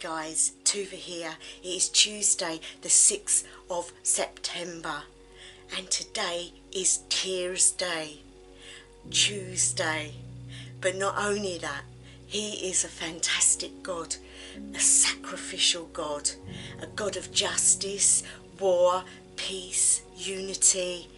guys, Tuva here. It is Tuesday the 6th of September and today is Tues Day, Tuesday. But not only that, he is a fantastic God, a sacrificial God, a God of justice, war, peace, unity,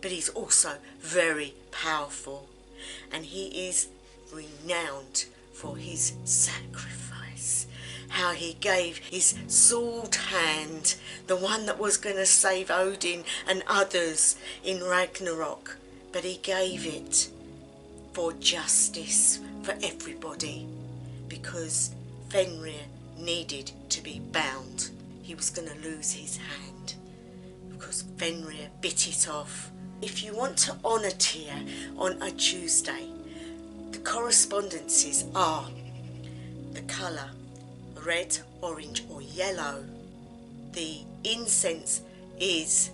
but he's also very powerful and he is renowned for his sacrifice. How he gave his sword hand, the one that was going to save Odin and others in Ragnarok, but he gave it for justice for everybody because Fenrir needed to be bound. He was going to lose his hand because Fenrir bit it off. If you want to honour Tyr on a Tuesday, the correspondences are the colour red, orange or yellow. The incense is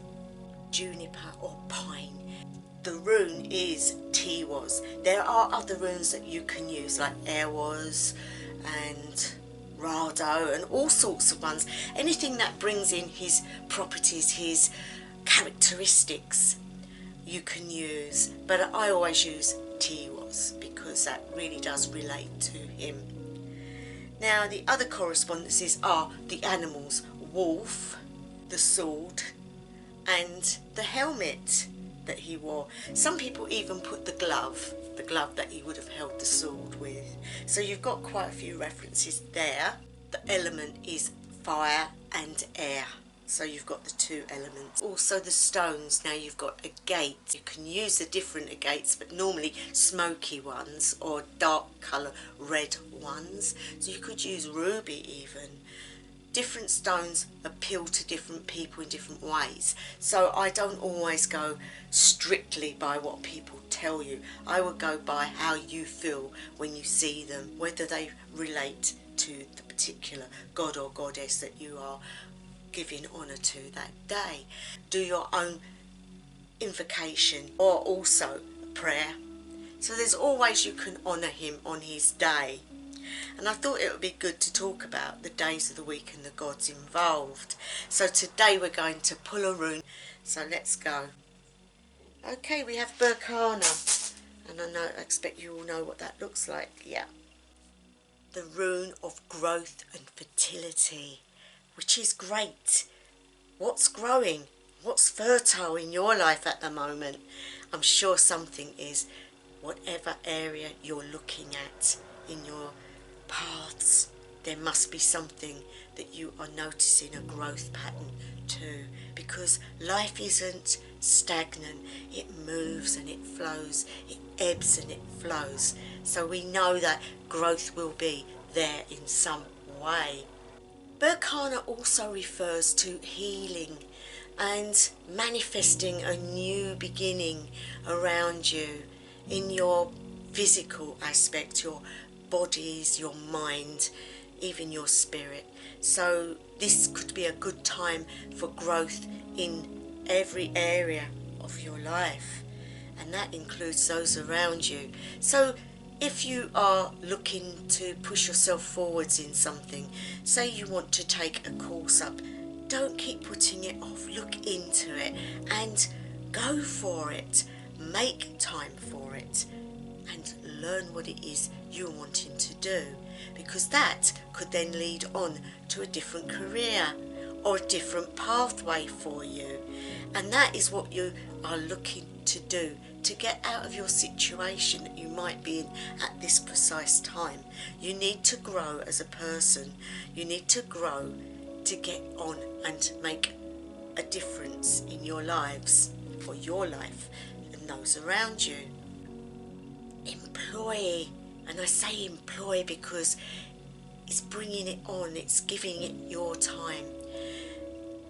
juniper or pine. The rune is Tues. There are other runes that you can use like Ewas and Rado and all sorts of ones. Anything that brings in his properties, his characteristics, you can use. But I always use Tues because that really does relate to him. Now the other correspondences are the animals, wolf, the sword and the helmet that he wore. Some people even put the glove that he would have held the sword with. So you've got quite a few references there. The element is fire and air. So you've got the two elements. Also the stones, now you've got agate. You can use the different agates, but normally smoky ones or dark colour red ones. So you could use ruby even. Different stones appeal to different people in different ways. So I don't always go strictly by what people tell you. I would go by how you feel when you see them, whether they relate to the particular god or goddess that you are giving honour to that day. Do your own invocation or also prayer. So there's always you can honour him on his day. And I thought it would be good to talk about the days of the week and the gods involved. So today we're going to pull a rune. So let's go. Okay, we have Berkana. And I expect you all know what that looks like. Yeah. The rune of growth and fertility, which is great. What's growing? What's fertile in your life at the moment? I'm sure something is. Whatever area you're looking at in your paths, there must be something that you are noticing a growth pattern to, because life isn't stagnant. It moves and it flows, it ebbs and it flows. So we know that growth will be there in some way. Berkana also refers to healing and manifesting a new beginning around you in your physical aspect, your bodies, your mind, even your spirit. So this could be a good time for growth in every area of your life, and that includes those around you. So if you are looking to push yourself forwards in something, say you want to take a course up, don't keep putting it off. Look into it and go for it. Make time for it and learn what it is you're wanting to do, because that could then lead on to a different career or a different pathway for you. And that is what you are looking to do, to get out of your situation that you might be in at this precise time. You need to grow as a person. You need to grow to get on and make a difference in your lives, for your life and those around you. Employ, and I say employ because it's bringing it on, it's giving it your time.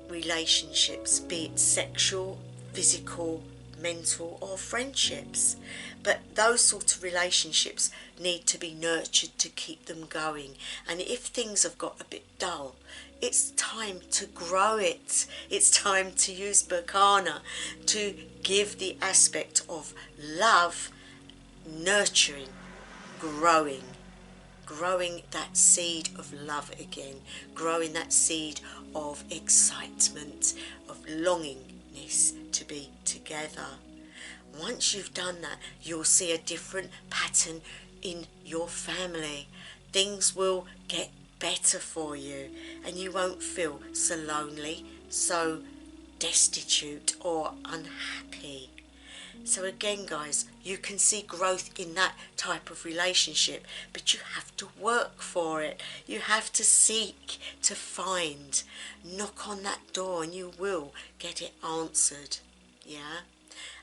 Relationships, be it sexual, physical, mental or friendships, but those sort of relationships need to be nurtured to keep them going. And if things have got a bit dull, it's time to grow it. It's time to use Berkana to give the aspect of love, nurturing, growing growing that seed of love again, growing that seed of excitement, of longingness to be together. Once you've done that, you'll see a different pattern in your family. Things will get better for you and you won't feel so lonely, so destitute or unhappy. So again, guys, you can see growth in that type of relationship, but you have to work for it. You have to seek, to find, knock on that door, and you will get it answered. Yeah?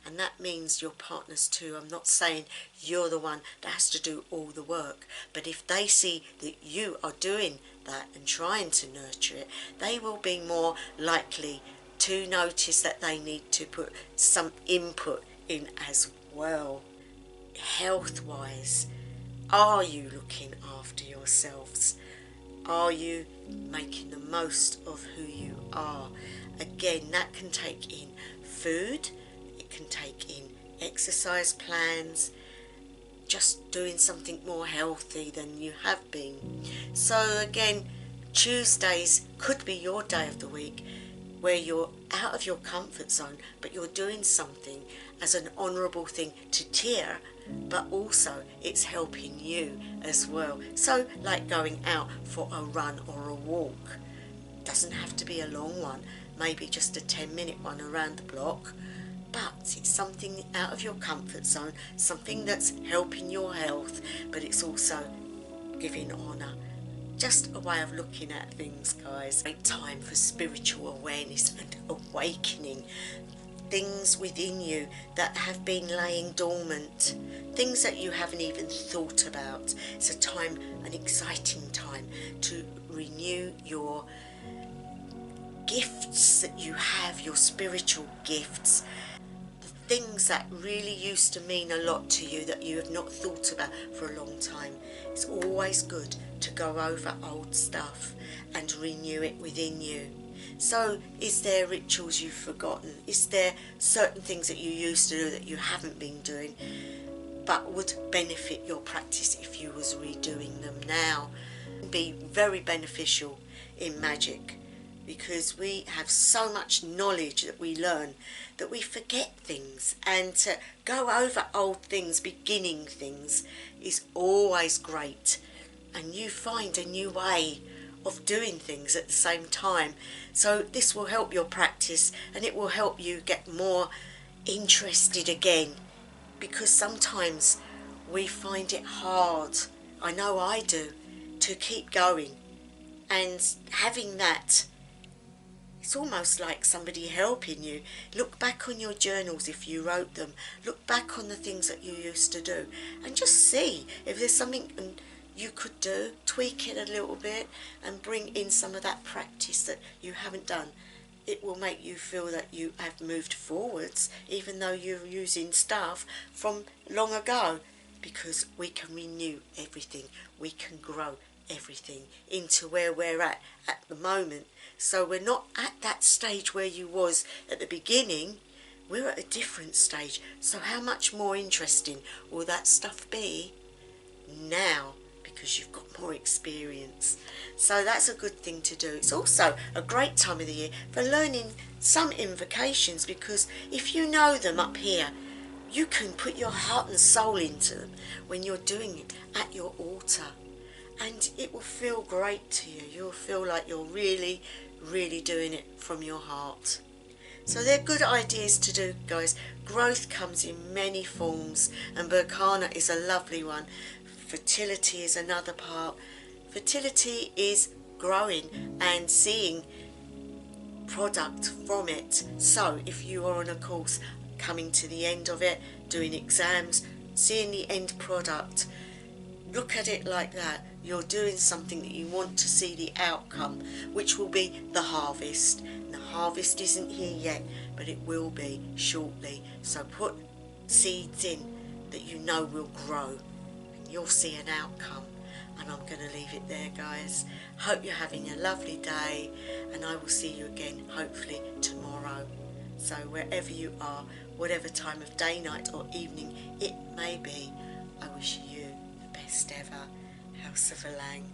And that means your partners too. I'm not saying you're the one that has to do all the work, but if they see that you are doing that and trying to nurture it, they will be more likely to notice that they need to put some input in as well. Health-wise, are you looking after yourselves? Are you making the most of who you are? Again, that can take in food, it can take in exercise plans, just doing something more healthy than you have been. So again, Tuesdays could be your day of the week where you're out of your comfort zone, but you're doing something as an honourable thing to tear, but also it's helping you as well. So like going out for a run or a walk. Doesn't have to be a long one, maybe just a 10-minute one around the block, but it's something out of your comfort zone, something that's helping your health, but it's also giving honour. Just a way of looking at things, guys. Great time for spiritual awareness and awakening. Things within you that have been laying dormant, things that you haven't even thought about. It's a time, an exciting time to renew your gifts that you have, your spiritual gifts. Things that really used to mean a lot to you that you have not thought about for a long time. It's always good to go over old stuff and renew it within you. So is there rituals you've forgotten? Is there certain things that you used to do that you haven't been doing but would benefit your practice if you was redoing them now? Be very beneficial in magic, because we have so much knowledge that we learn that we forget things, and to go over old things, beginning things, is always great, and you find a new way of doing things at the same time. So this will help your practice, and it will help you get more interested again, because sometimes we find it hard, I know I do, to keep going. And having that, it's almost like somebody helping you. Look back on your journals if you wrote them. Look back on the things that you used to do and just see if there's something you could do. Tweak it a little bit and bring in some of that practice that you haven't done. It will make you feel that you have moved forwards, even though you're using stuff from long ago, because we can renew everything. We can grow everything into where we're at the moment. So we're not at that stage where you was at the beginning, we're at a different stage. So how much more interesting will that stuff be now, because you've got more experience? So that's a good thing to do. It's also a great time of the year for learning some invocations, because if you know them up here, you can put your heart and soul into them when you're doing it at your altar. And it will feel great to you. You'll feel like you're really, really doing it from your heart. So they're good ideas to do, guys. Growth comes in many forms, and Berkana is a lovely one. Fertility is another part. Fertility is growing and seeing product from it. So if you are on a course, coming to the end of it, doing exams, seeing the end product, look at it like that. You're doing something that you want to see the outcome, which will be the harvest. And the harvest isn't here yet, but it will be shortly. So put seeds in that you know will grow, and you'll see an outcome. And I'm going to leave it there, guys. Hope you're having a lovely day, and I will see you again hopefully tomorrow. So wherever you are, whatever time of day, night or evening it may be, I wish you the best ever. House of Lang.